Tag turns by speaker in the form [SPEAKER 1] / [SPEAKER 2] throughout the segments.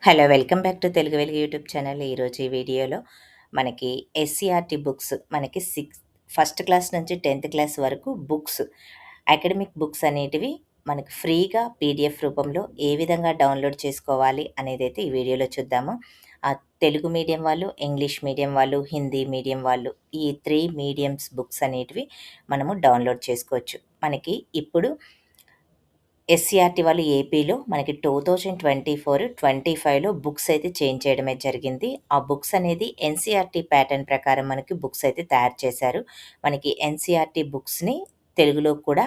[SPEAKER 1] Hello! Welcome back to Telugu వెలుగు YouTube channel. ఈరోజు ఈ వీడియోలో మనకి ఎస్సీఆర్‌టీ బుక్స్ మనకి ఫస్ట్ క్లాస్ నుంచి 10థ్ క్లాస్ వరకు బుక్స్, అకాడమిక్ బుక్స్ అనేటివి మనకు ఫ్రీగా పీడిఎఫ్ రూపంలో ఏ విధంగా డౌన్‌లోడ్ చేసుకోవాలి అనేదైతే ఈ వీడియోలో చూద్దాము. తెలుగు మీడియం వాళ్ళు, ఇంగ్లీష్ మీడియం వాళ్ళు, హిందీ మీడియం వాళ్ళు ఈ 3 మీడియమ్స్ బుక్స్ అనేటివి మనము డౌన్‌లోడ్ చేసుకోవచ్చు. మనకి ఇప్పుడు ఎస్సీఆర్‌టీ వాళ్ళు ఏపీలో మనకి 2024, 25లో బుక్స్ అయితే చేంజ్ చేయడమే జరిగింది. ఆ బుక్స్ అనేది ఎన్‌సీఆర్‌టీ ప్యాటర్న్ ప్రకారం మనకి బుక్స్ అయితే తయారు చేశారు. మనకి ఎన్‌సీఆర్‌టీ బుక్స్‌ని తెలుగులో కూడా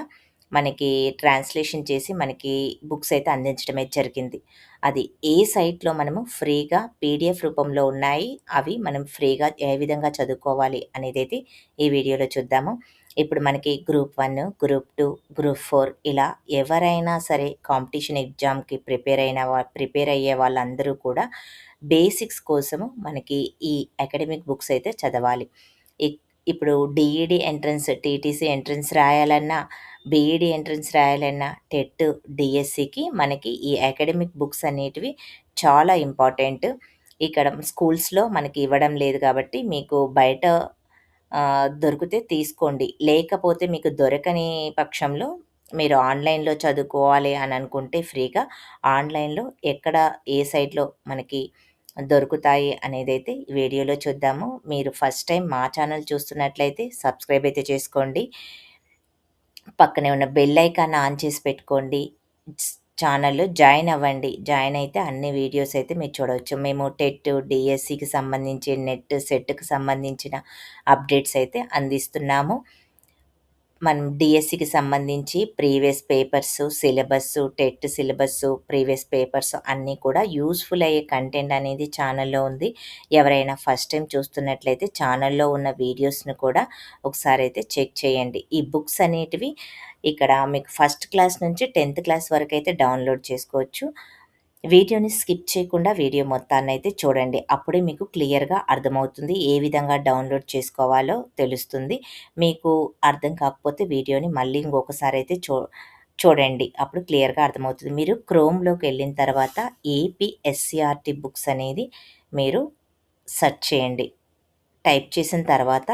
[SPEAKER 1] మనకి ట్రాన్స్‌లేషన్ చేసి మనకి బుక్స్ అయితే అందించడమే జరిగింది. అది ఏ సైట్‌లో మనము ఫ్రీగా పీడిఎఫ్ రూపంలో ఉన్నాయి. అవి మనం ఫ్రీగా ఏ విధంగా చదువుకోవాలి అనేదైతే ఈ వీడియోలో చూద్దాము. ఇప్పుడు మనకి గ్రూప్ 1, గ్రూప్ 2, గ్రూప్ 4 ఇలా ఎవరైనా సరే కాంపిటీషన్ ఎగ్జామ్‌కి ప్రిపేర్ అయ్యే వాళ్ళందరూ కూడా బేసిక్స్ కోసము మనకి ఈ అకాడమిక్ బుక్స్ అయితే చదవాలి. ఇక్ ఇప్పుడు డీఈడీ ఎంట్రన్స్, టీటీసీ ఎంట్రన్స్ రాయాలన్నా, బీఈడీ ఎంట్రన్స్ రాయాలన్నా, టెట్, డీఎస్సీకి మనకి ఈ అకాడమిక్ బుక్స్ అనేటివి చాలా ఇంపార్టెంట్. ఇక్కడ స్కూల్స్‌లో మనకి ఇవ్వడం లేదు కాబట్టి మీకు బయట దొరికితే తీసుకోండి. లేకపోతే మీకు దొరకని పక్షంలో మీరు ఆన్‌లైన్‌లో చదువుకోవాలి అని అనుకుంటే ఫ్రీగా ఆన్‌లైన్‌లో ఎక్కడ ఏ సైట్‌లో మనకి దొరుకుతాయి అనేదైతే ఈ వీడియోలో చూద్దాము. మీరు ఫస్ట్ టైం మా ఛానల్ చూస్తున్నట్లయితే సబ్స్క్రైబ్ అయితే చేసుకోండి. పక్కనే ఉన్న బెల్ ఐకాన్ ఆన్ చేసి పెట్టుకోండి. స్ ఛానల్‌లో జాయిన్ అవ్వండి. జాయిన్ అయితే అన్ని వీడియోస్ అయితే మీరు చూడవచ్చు. మేము టెట్, డీఎస్సీకి సంబంధించి, నెట్, సెట్‌కి సంబంధించిన అప్డేట్స్ అయితే అందిస్తున్నాము. మనం డీఎస్సీకి సంబంధించి previous papers, syllabus, TET syllabus, previous papers అన్నీ కూడా యూజ్‌ఫుల్ అయ్యే కంటెంట్ అనేది ఛానల్‌లో ఉంది. ఎవరైనా ఫస్ట్ టైమ్ చూస్తున్నట్లయితే ఛానల్‌లో ఉన్న వీడియోస్‌ని కూడా ఒకసారి అయితే చెక్ చేయండి. ఈ బుక్స్ అనేటివి ఇక్కడ మీకు ఫస్ట్ క్లాస్ నుంచి 10థ్ క్లాస్ వరకైతే డౌన్‌లోడ్ చేసుకోవచ్చు. వీడియోని స్కిప్ చేయకుండా వీడియో మొత్తాన్నయితే చూడండి. అప్పుడే మీకు క్లియర్‌గా అర్థమవుతుంది. ఏ విధంగా డౌన్‌లోడ్ చేసుకోవాలో తెలుస్తుంది. మీకు అర్థం కాకపోతే వీడియోని మళ్ళీ ఇంకొకసారయితే చూడండి. అప్పుడు క్లియర్‌గా అర్థమవుతుంది. మీరు క్రోమ్‌లోకెళ్ళిన తర్వాత ఏపీఎస్‌సీఆర్‌టీ బుక్స్ అనేది మీరు సెర్చ్ చేయండి. టైప్ చేసిన తర్వాత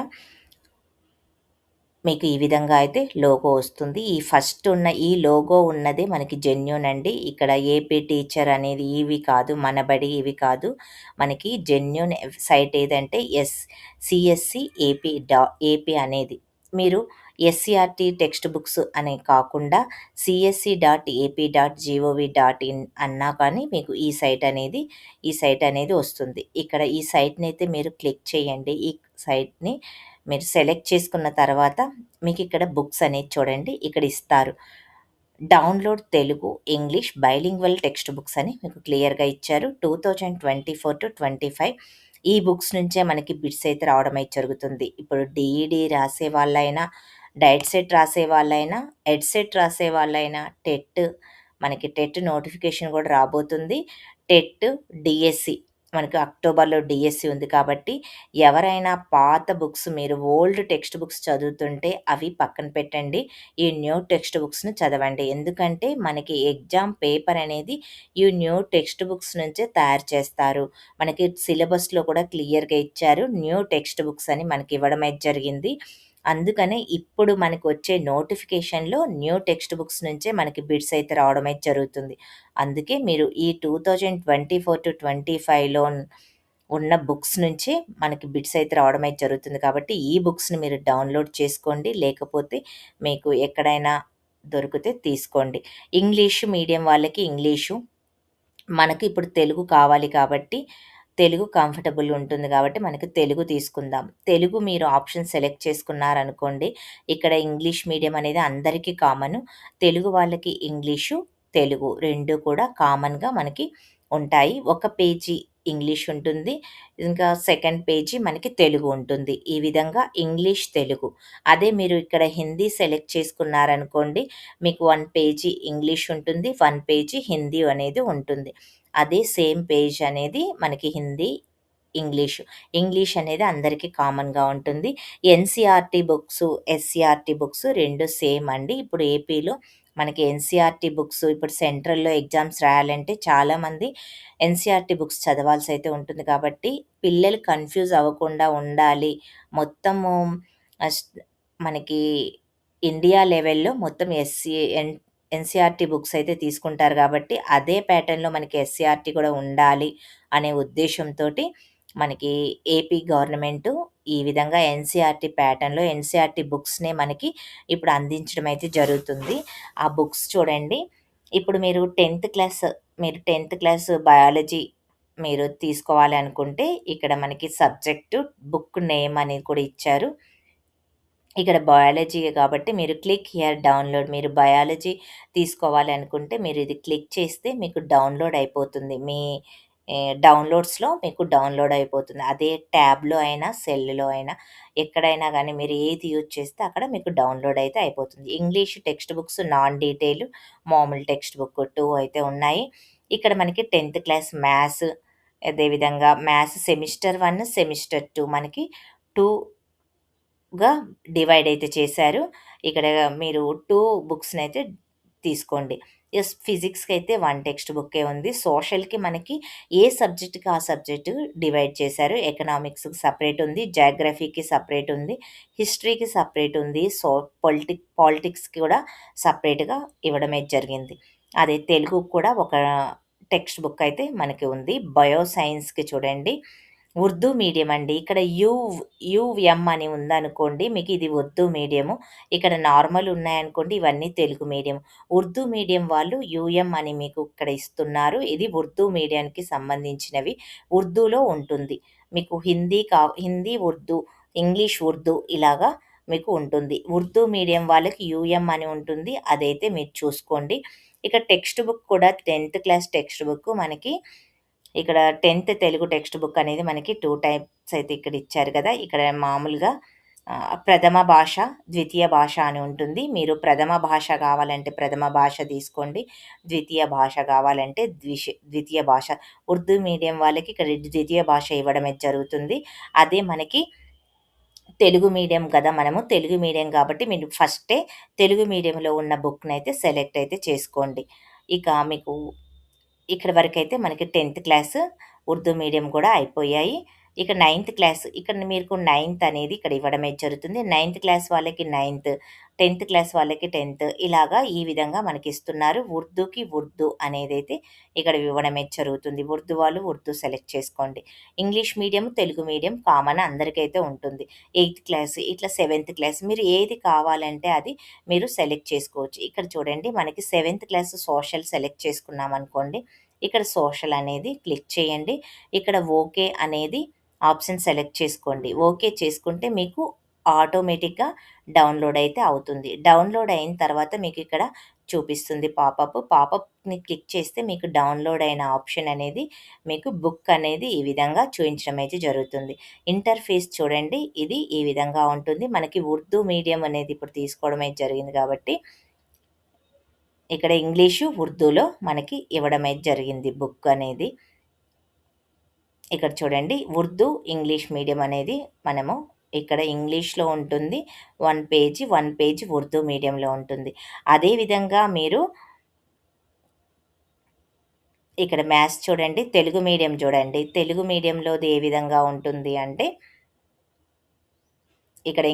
[SPEAKER 1] మీకు ఈ విధంగా అయితే లోగో వస్తుంది. ఈ ఫస్ట్ ఉన్న ఈ లోగో ఉన్నదే మనకి జెన్యూన్ అండి. ఇక్కడ ఏపీ టీచర్ అనేది ఇవి కాదు, మనబడి ఇవి కాదు. మనకి జెన్యూన్ సైట్ ఏదంటే సీఎస్‌సి ఏపీ అనేది. మీరు ఎస్సీఆర్‌టీ టెక్స్ట్ బుక్స్ అనే కాకుండా csc.ap.gov.in అన్నా కానీ మీకు ఈ సైట్ అనేది వస్తుంది. ఇక్కడ ఈ సైట్‌నైతే మీరు క్లిక్ చేయండి. ఈ సైట్‌ని మీరు సెలెక్ట్ చేసుకున్న తర్వాత మీకిక్కడ బుక్స్ అనేది చూడండి ఇక్కడ ఇస్తారు. Download Telugu, English bilingual text books అని మీకు క్లియర్‌గా ఇచ్చారు. 2024-25 ఈ బుక్స్ నుంచే మనకి బిట్స్ అయితే రావడం అయితే జరుగుతుంది. ఇప్పుడు డీఈడీ రాసే వాళ్ళైనా, డైట్ సెట్ రాసే వాళ్ళైనా, ఎడ్సెట్ రాసే వాళ్ళైనా, మనకి టెట్ నోటిఫికేషన్ కూడా రాబోతుంది. టెట్, డీఎస్సీ మనకు అక్టోబర్‌లో డీఎస్సీ ఉంది కాబట్టి ఎవరైనా పాత బుక్స్ మీరు ఓల్డ్ టెక్స్ట్ బుక్స్ చదువుతుంటే అవి పక్కన పెట్టండి. ఈ న్యూ టెక్స్ట్ బుక్స్‌ని చదవండి. ఎందుకంటే మనకి ఎగ్జామ్ పేపర్ అనేది ఈ న్యూ టెక్స్ట్ బుక్స్ నుంచే తయారు చేస్తారు. మనకి సిలబస్‌లో కూడా క్లియర్‌గా ఇచ్చారు. న్యూ టెక్స్ట్ బుక్స్ అని మనకి ఇవ్వడం అయితే జరిగింది. అందుకనే ఇప్పుడు మనకొచ్చే నోటిఫికేషన్‌లో న్యూ టెక్స్ట్ బుక్స్ నుంచే మనకి బిట్స్ అయితే రావడం అయితే జరుగుతుంది. అందుకే మీరు ఈ 2024-25లో ఉన్న బుక్స్ నుంచి మనకి బిట్స్ అయితే రావడం అయితే జరుగుతుంది. కాబట్టి ఈ బుక్స్‌ని మీరు డౌన్‌లోడ్ చేసుకోండి. లేకపోతే మీకు ఎక్కడైనా దొరికితే తీసుకోండి. ఇంగ్లీష్ మీడియం వాళ్ళకి ఇంగ్లీషు, మనకి ఇప్పుడు తెలుగు కావాలి కాబట్టి తెలుగు కంఫర్టబుల్ ఉంటుంది కాబట్టి మనకి తెలుగు తీసుకుందాం. తెలుగు మీరు ఆప్షన్ సెలెక్ట్ చేసుకున్నారనుకోండి, ఇక్కడ ఇంగ్లీష్ మీడియం అనేది అందరికీ కామను. తెలుగు వాళ్ళకి ఇంగ్లీషు, తెలుగు 2 కూడా కామన్‌గా మనకి ఉంటాయి. ఒక పేజీ ఇంగ్లీష్ ఉంటుంది. ఇంకా సెకండ్ పేజీ మనకి తెలుగు ఉంటుంది. ఈ విధంగా ఇంగ్లీష్, తెలుగు. అదే మీరు ఇక్కడ హిందీ సెలెక్ట్ చేసుకున్నారనుకోండి, మీకు 1 పేజీ ఇంగ్లీష్ ఉంటుంది. 1 పేజీ హిందీ అనేది ఉంటుంది. అదే సేమ్ పేజ్ అనేది మనకి హిందీ, ఇంగ్లీషు. ఇంగ్లీష్ అనేది అందరికీ కామన్‌గా ఉంటుంది. NCERT books, SCERT books 2 same అండి. ఇప్పుడు ఏపీలో మనకి ఎన్‌సీఈఆర్‌టీ బుక్స్ ఇప్పుడు సెంట్రల్‌లో ఎగ్జామ్స్ రాయాలంటే చాలామంది ఎన్‌సీఈఆర్‌టీ బుక్స్ చదవాల్సయితే ఉంటుంది కాబట్టి, పిల్లలు కన్‌ఫ్యూజ్ అవ్వకుండా ఉండాలి. మొత్తము అస్ మనకి ఇండియా లెవెల్‌లో మొత్తం ఎన్‌సీఈఆర్‌టీ బుక్స్ అయితే తీసుకుంటారు కాబట్టి, అదే ప్యాటర్న్‌లో మనకి ఎస్‌సీఈఆర్‌టీ కూడా ఉండాలి అనే ఉద్దేశ్యంతోటి మనకి ఏపీ గవర్నమెంటు ఈ విధంగా ఎన్‌సీఈఆర్‌టీ ప్యాటర్న్‌లో ఎన్‌సీఈఆర్‌టీ బుక్స్‌నే మనకి ఇప్పుడు అందించడం అయితే జరుగుతుంది. ఆ బుక్స్ చూడండి. ఇప్పుడు మీరు 10థ్ క్లాస్ బయాలజీ మీరు తీసుకోవాలి అనుకుంటే, ఇక్కడ మనకి సబ్జెక్టు, బుక్ నేమ్ అనేది కూడా ఇచ్చారు. ఇక్కడ బయాలజీయే కాబట్టి మీరు క్లిక్ హియర్ డౌన్‌లోడ్. మీరు బయాలజీ తీసుకోవాలి అనుకుంటే మీరు ఇది క్లిక్ చేస్తే మీకు డౌన్‌లోడ్ అయిపోతుంది. మీ డౌన్‌లోడ్స్‌లో మీకు డౌన్‌లోడ్ అయిపోతుంది. అదే ట్యాబ్‌లో అయినా, సెల్‌లో అయినా ఎక్కడైనా గానీ మీరు ఏది యూజ్ చేస్తే అక్కడ మీకు డౌన్‌లోడ్ అయితే అయిపోతుంది. English text books non detail, మామూలు టెక్స్ట్ బుక్ 2 అయితే ఉన్నాయి. ఇక్కడ మనకి 10థ్ క్లాస్ మ్యాథ్స్, అదేవిధంగా మ్యాథ్స్ సెమిస్టర్ 1, సెమిస్టర్ 2 మనకి 2 గా డివైడ్ అయితే చేశారు. ఇక్కడ మీరు 2 బుక్స్‌నైతే తీసుకోండి. ఫిజిక్స్‌కైతే 1 టెక్స్ట్ బుక్కే ఉంది. సోషల్‌కి మనకి ఏ సబ్జెక్ట్‌కి ఆ సబ్జెక్ట్ డివైడ్ చేశారు. ఎకనామిక్స్‌కి సెపరేట్ ఉంది. జాగ్రఫీకి సెపరేట్ ఉంది. హిస్టరీకి సెపరేట్ ఉంది. పాలిటిక్స్‌కి కూడా సెపరేట్‌గా ఇవ్వడమే జరిగింది. అదే తెలుగుకి కూడా ఒక టెక్స్ట్ బుక్ అయితే మనకి ఉంది. బయో సైన్స్‌కి చూడండి, ఉర్దూ మీడియం అండి. ఇక్కడ యూఎం అని ఉందనుకోండి, మీకు ఇది ఉర్దూ మీడియము. ఇక్కడ నార్మల్ ఉన్నాయనుకోండి, ఇవన్నీ తెలుగు మీడియం. ఉర్దూ మీడియం వాళ్ళు యూఎం అని మీకు ఇక్కడ ఇస్తున్నారు. ఇది ఉర్దూ మీడియానికి సంబంధించినవి. ఉర్దూలో ఉంటుంది. మీకు హిందీ, ఉర్దూ, ఇంగ్లీష్ ఉర్దూ ఇలాగా మీకు ఉంటుంది. ఉర్దూ మీడియం వాళ్ళకి యూఎం అని ఉంటుంది. అదైతే మీరు చూసుకోండి. ఇక టెక్స్ట్ బుక్ కూడా 10థ్ క్లాస్ టెక్స్ట్ బుక్ మనకి ఇక్కడ 10థ్ తెలుగు టెక్స్ట్ బుక్ అనేది మనకి 2 టైప్స్ అయితే ఇక్కడ ఇచ్చారు కదా! ఇక్కడ మామూలుగా ప్రథమ భాష, ద్వితీయ భాష అని ఉంటుంది. మీరు ప్రథమ భాష కావాలంటే ప్రథమ భాష తీసుకోండి. ద్వితీయ భాష కావాలంటే ద్వితీయ భాష. ఉర్దూ మీడియం వాళ్ళకి ఇక్కడ ద్వితీయ భాష ఇవ్వడమే జరుగుతుంది. అదే మనకి తెలుగు మీడియం కదా! మనము తెలుగు మీడియం కాబట్టి మీరు ఫస్టే తెలుగు మీడియంలో ఉన్న బుక్‌నైతే సెలెక్ట్ అయితే చేసుకోండి. ఇక మీకు ఇక్కడి వరకైతే మనకి 10థ్ క్లాస్ ఉర్దూ మీడియం కూడా అయిపోయాయి. ఇక 9థ్ క్లాస్ ఇక్కడ మీకు 9థ్ అనేది ఇక్కడ ఇవ్వడమే జరుగుతుంది. 9థ్ క్లాస్ వాళ్ళకి 9థ్, 10థ్ క్లాస్ వాళ్ళకి 10థ్ ఇలాగా ఈ విధంగా మనకిస్తున్నారు. ఉర్దూకి ఉర్దూ అనేదైతే ఇక్కడ ఇవ్వడమే జరుగుతుంది. ఉర్దూ వాళ్ళు ఉర్దూ సెలెక్ట్ చేసుకోండి. English medium, Telugu medium common అందరికైతే ఉంటుంది. 8థ్ క్లాస్ ఇట్లా 7థ్ క్లాస్ మీరు ఏది కావాలంటే అది మీరు సెలెక్ట్ చేసుకోవచ్చు. ఇక్కడ చూడండి మనకి 7థ్ క్లాస్ సోషల్ సెలెక్ట్ చేసుకున్నామనుకోండి. ఇక్కడ సోషల్ అనేది క్లిక్ చేయండి. ఇక్కడ ఓకే అనేది ఆప్షన్ సెలెక్ట్ చేసుకోండి. ఓకే చేసుకుంటే మీకు ఆటోమేటిక్‌గా డౌన్‌లోడ్ అయితే అవుతుంది. డౌన్‌లోడ్ అయిన తర్వాత మీకు ఇక్కడ చూపిస్తుంది పాపప్. పాపప్‌ని క్లిక్ చేస్తే మీకు డౌన్‌లోడ్ అయిన ఆప్షన్ అనేది మీకు బుక్ అనేది ఈ విధంగా చూయించడం అయితే జరుగుతుంది. ఇంటర్ఫేస్ చూడండి ఇది ఈ విధంగా ఉంటుంది. మనకి ఉర్దూ మీడియం అనేది ఇప్పుడు తీసుకోవడం అయితే జరిగింది కాబట్టి ఇక్కడ ఇంగ్లీషు, ఉర్దూలో మనకి ఇవ్వడం అయితే జరిగింది బుక్ అనేది. ఇక్కడ చూడండి ఉర్దూ, ఇంగ్లీష్ మీడియం అనేది మనము ఇక్కడ ఇంగ్లీష్‌లో ఉంటుంది. 1 పేజ్ ఉర్దూ మీడియంలో ఉంటుంది. అదే విధంగా మీరు ఇక్కడ మ్యాథ్స్ చూడండి, తెలుగు మీడియం చూడండి. తెలుగు మీడియంలోది ఏ విధంగా ఉంటుంది అంటే ఇక్కడ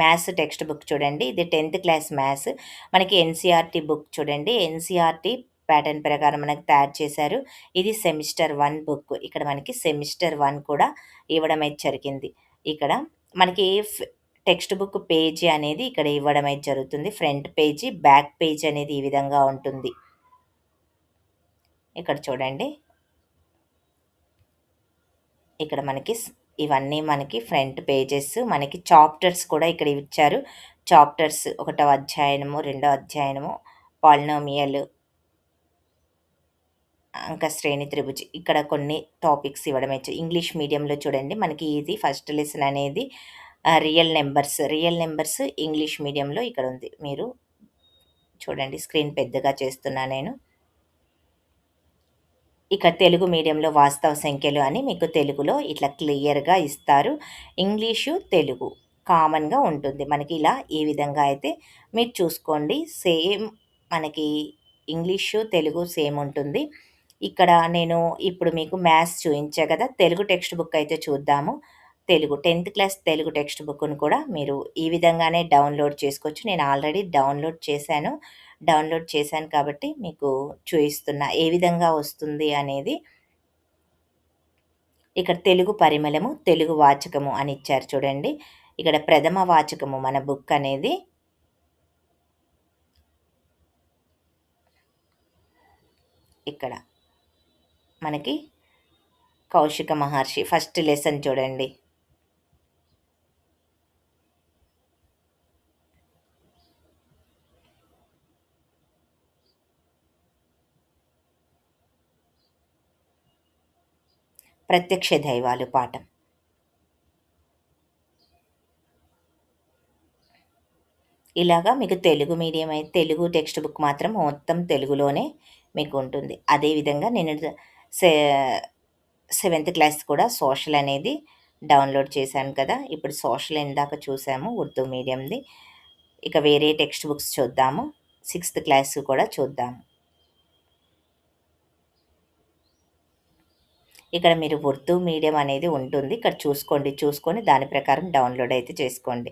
[SPEAKER 1] మ్యాథ్స్ టెక్స్ట్ బుక్ చూడండి. ఇది 10థ్ క్లాస్ మ్యాథ్స్. మనకి ఎన్‌సీఈఆర్‌టీ బుక్ చూడండి. ఎన్‌సీఈఆర్‌టీ ప్యాటర్న్ ప్రకారం మనకు తయారు చేశారు. ఇది సెమిస్టర్ 1 బుక్. ఇక్కడ మనకి సెమిస్టర్ 1 కూడా ఇవ్వడం అయితే జరిగింది. ఇక్కడ మనకి టెక్స్ట్ బుక్ పేజీ అనేది ఇక్కడ ఇవ్వడం అయితే జరుగుతుంది. ఫ్రంట్ పేజీ, బ్యాక్ పేజ్ అనేది ఈ విధంగా ఉంటుంది. ఇక్కడ చూడండి. ఇక్కడ మనకి ఇవన్నీ మనకి ఫ్రంట్ పేజెస్. మనకి చాప్టర్స్ కూడా ఇక్కడ ఇచ్చారు. చాప్టర్స్ ఒకటో అధ్యాయము, రెండో అధ్యాయము, పాలినామియల్, అంక శ్రేణి త్రిభుజ్ ఇక్కడ కొన్ని టాపిక్స్ ఇవ్వడమే. ఇంగ్లీష్ మీడియంలో చూడండి మనకి ఇది ఫస్ట్ లెసన్ అనేది రియల్ నెంబర్స్ ఇంగ్లీష్ మీడియంలో ఇక్కడ ఉంది. మీరు చూడండి స్క్రీన్ పెద్దగా చేస్తున్నా నేను. ఇక తెలుగు మీడియంలో వాస్తవ సంఖ్యలు అని మీకు తెలుగులో ఇట్లా క్లియర్‌గా ఇస్తారు. ఇంగ్లీషు, తెలుగు కామన్‌గా ఉంటుంది. మనకి ఇలా ఈ విధంగా అయితే మీరు చూసుకోండి. సేమ్ మనకి ఇంగ్లీషు, తెలుగు సేమ్ ఉంటుంది. ఇక్కడ నేను ఇప్పుడు మీకు మ్యాథ్స్ చూయించా కదా! తెలుగు టెక్స్ట్ బుక్ అయితే చూద్దాము. తెలుగు 10థ్ క్లాస్ తెలుగు టెక్స్ట్ బుక్‌ను కూడా మీరు ఈ విధంగానే డౌన్‌లోడ్ చేసుకోవచ్చు. నేను ఆల్రెడీ డౌన్‌లోడ్ చేశాను కాబట్టి మీకు చూయిస్తున్నా. ఏ విధంగా వస్తుంది అనేది. ఇక్కడ తెలుగు పరిమళము, తెలుగు వాచకము అని ఇచ్చారు చూడండి. ఇక్కడ ప్రథమ వాచకము మన బుక్ అనేది. ఇక్కడ మనకి కౌశిక మహర్షి ఫస్ట్ లెసన్ చూడండి. ప్రత్యక్ష దైవాలు పాఠం. ఇలాగా మీకు తెలుగు మీడియం అయితే తెలుగు టెక్స్ట్ బుక్ మాత్రం మొత్తం తెలుగులోనే మీకు ఉంటుంది. అదేవిధంగా నేను సె సెవెంత్ క్లాస్ కూడా సోషల్ అనేది డౌన్‌లోడ్ చేశాను కదా! ఇప్పుడు సోషల్ ఇందాక చూసాము ఉర్దూ మీడియంది. ఇక వేరే టెక్స్ట్ బుక్స్ చూద్దాము. సిక్స్త్ క్లాస్ కూడా చూద్దాము. ఇక్కడ మీరు ఉర్దూ మీడియం అనేది ఉంటుంది. ఇక్కడ చూసుకోండి. చూసుకొని దాని ప్రకారం డౌన్‌లోడ్ అయితే చేసుకోండి.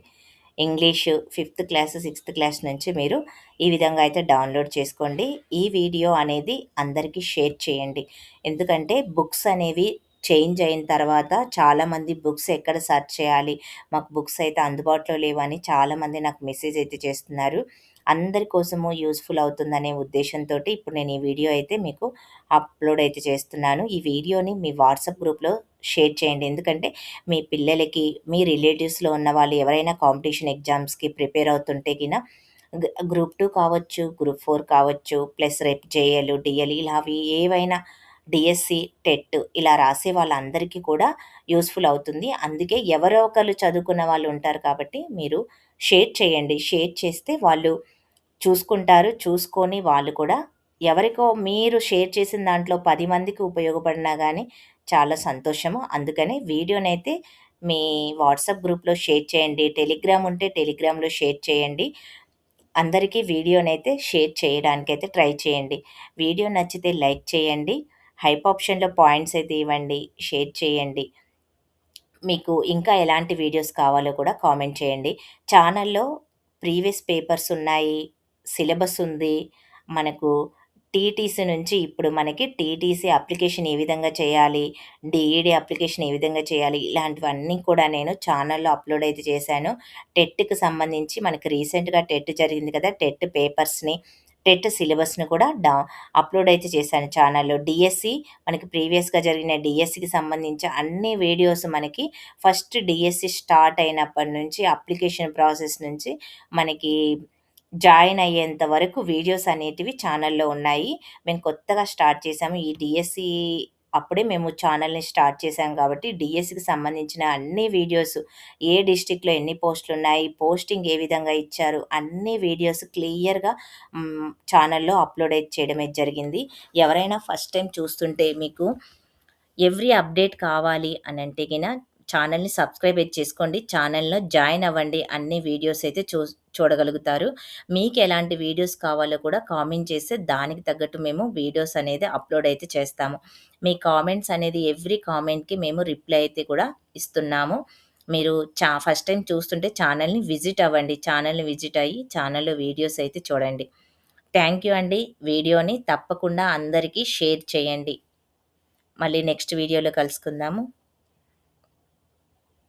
[SPEAKER 1] English fifth class, sixth class నుంచి మీరు ఈ విధంగా అయితే డౌన్‌లోడ్ చేసుకోండి. ఈ వీడియో అనేది అందరికీ షేర్ చేయండి. ఎందుకంటే బుక్స్ అనేవి చేంజ్ అయిన తర్వాత చాలామంది బుక్స్ ఎక్కడ సెర్చ్ చేయాలి? మాకు బుక్స్ అయితే అందుబాటులో లేవని చాలామంది నాకు మెసేజ్ అయితే చేస్తున్నారు. అందరి కోసము యూజ్‌ఫుల్ అవుతుందనే ఉద్దేశంతోటి ఇప్పుడు నేను ఈ వీడియో అయితే మీకు అప్‌లోడ్ అయితే చేస్తున్నాను. ఈ వీడియోని మీ వాట్సాప్ గ్రూప్‌లో షేర్ చేయండి. ఎందుకంటే మీ పిల్లలకి, మీ రిలేటివ్స్‌లో ఉన్న వాళ్ళు ఎవరైనా కాంపిటీషన్ ఎగ్జామ్స్‌కి ప్రిపేర్ అవుతుంటే గిన గ్రూప్ 2 కావచ్చు, గ్రూప్ 4 కావచ్చు, ప్లస్ రేపు జేఎల్, డీఎల్ ఇలా అవి ఏవైనా డీఎస్సీ, టెట్ ఇలా రాసే వాళ్ళందరికీ కూడా యూజ్‌ఫుల్ అవుతుంది. అందుకే ఎవరో ఒకళ్ళు చదువుకున్న వాళ్ళు ఉంటారు కాబట్టి మీరు షేర్ చేయండి. షేర్ చేస్తే వాళ్ళు చూసుకుంటారు. చూసుకొని వాళ్ళు కూడా ఎవరికో మీరు షేర్ చేసిన దాంట్లో 10 మందికి ఉపయోగపడినా గానీ చాలా సంతోషము. అందుకని వీడియోనైతే మీ వాట్సాప్ గ్రూప్‌లో షేర్ చేయండి. టెలిగ్రామ్ ఉంటే టెలిగ్రామ్‌లో షేర్ చేయండి. అందరికీ వీడియోనైతే షేర్ చేయడానికైతే ట్రై చేయండి. వీడియో నచ్చితే లైక్ చేయండి. హైప్ ఆప్షన్‌లో పాయింట్స్ అయితే ఇవ్వండి. షేర్ చేయండి. మీకు ఇంకా ఎలాంటి వీడియోస్ కావాలో కూడా కామెంట్ చేయండి. ఛానల్‌లో ప్రీవియస్ పేపర్స్ ఉన్నాయి. సిలబస్ ఉంది. మనకు టీటీసీ నుంచి ఇప్పుడు మనకి టీటీసీ అప్లికేషన్ ఏ విధంగా చేయాలి? డీఈడీ అప్లికేషన్ ఏ విధంగా చేయాలి? ఇలాంటివన్నీ కూడా నేను ఛానల్‌లో అప్‌లోడ్ అయితే చేశాను. టెట్‌కి సంబంధించి మనకి రీసెంట్‌గా టెట్ జరిగింది కదా! టెట్ పేపర్స్‌ని, టెట్ సిలబస్‌ని కూడా అప్‌లోడ్ అయితే చేశాను ఛానల్‌లో. డీఎస్సీ మనకి ప్రీవియస్‌గా జరిగిన డీఎస్సీకి సంబంధించి అన్ని వీడియోస్ మనకి ఫస్ట్ డీఎస్సీ స్టార్ట్ అయినప్పటి నుంచి అప్లికేషన్ ప్రాసెస్ నుంచి మనకి జాయిన్ అయ్యేంత వరకు వీడియోస్ అనేటివి ఛానల్‌లో ఉన్నాయి. మేము కొత్తగా స్టార్ట్ చేశాము. ఈ డీఎస్సీ అప్పుడే మేము ఛానల్‌ని స్టార్ట్ చేశాం కాబట్టి డీఎస్సీకి సంబంధించిన అన్ని వీడియోస్ ఏ డిస్ట్రిక్ట్‌లో ఎన్ని పోస్టులున్నాయి, పోస్టింగ్ ఏ విధంగా ఇచ్చారు, అన్ని వీడియోస్ క్లియర్‌గా ఛానల్‌లో అప్‌లోడ్ అయితే చేయడమే జరిగింది. ఎవరైనా ఫస్ట్ టైమ్ చూస్తుంటే మీకు ఎవ్రీ అప్డేట్ కావాలి అనంటే గిన ఛానల్‌ని సబ్స్క్రైబ్ అయితే చేసుకోండి. ఛానల్‌లో జాయిన్ అవ్వండి. అన్ని వీడియోస్ అయితే చూడగలుగుతారు. మీకెలాంటి వీడియోస్ కావాలో కూడా కామెంట్ చేస్తే దానికి తగ్గట్టు మేము వీడియోస్ అనేది అప్‌లోడ్ అయితే చేస్తాము. మీ కామెంట్స్ అనేది ఎవ్రీ కామెంట్‌కి మేము రిప్లై అయితే కూడా ఇస్తున్నాము. మీరు ఫస్ట్ టైమ్ చూస్తుంటే ఛానల్‌ని విజిట్ అవ్వండి. ఛానల్‌ని విజిట్ అయ్యి ఛానల్‌లో వీడియోస్ అయితే చూడండి. థ్యాంక్ యూ అండి. వీడియోని తప్పకుండా అందరికీ షేర్ చేయండి. మళ్ళీ నెక్స్ట్ వీడియోలో కలుసుకుందాము.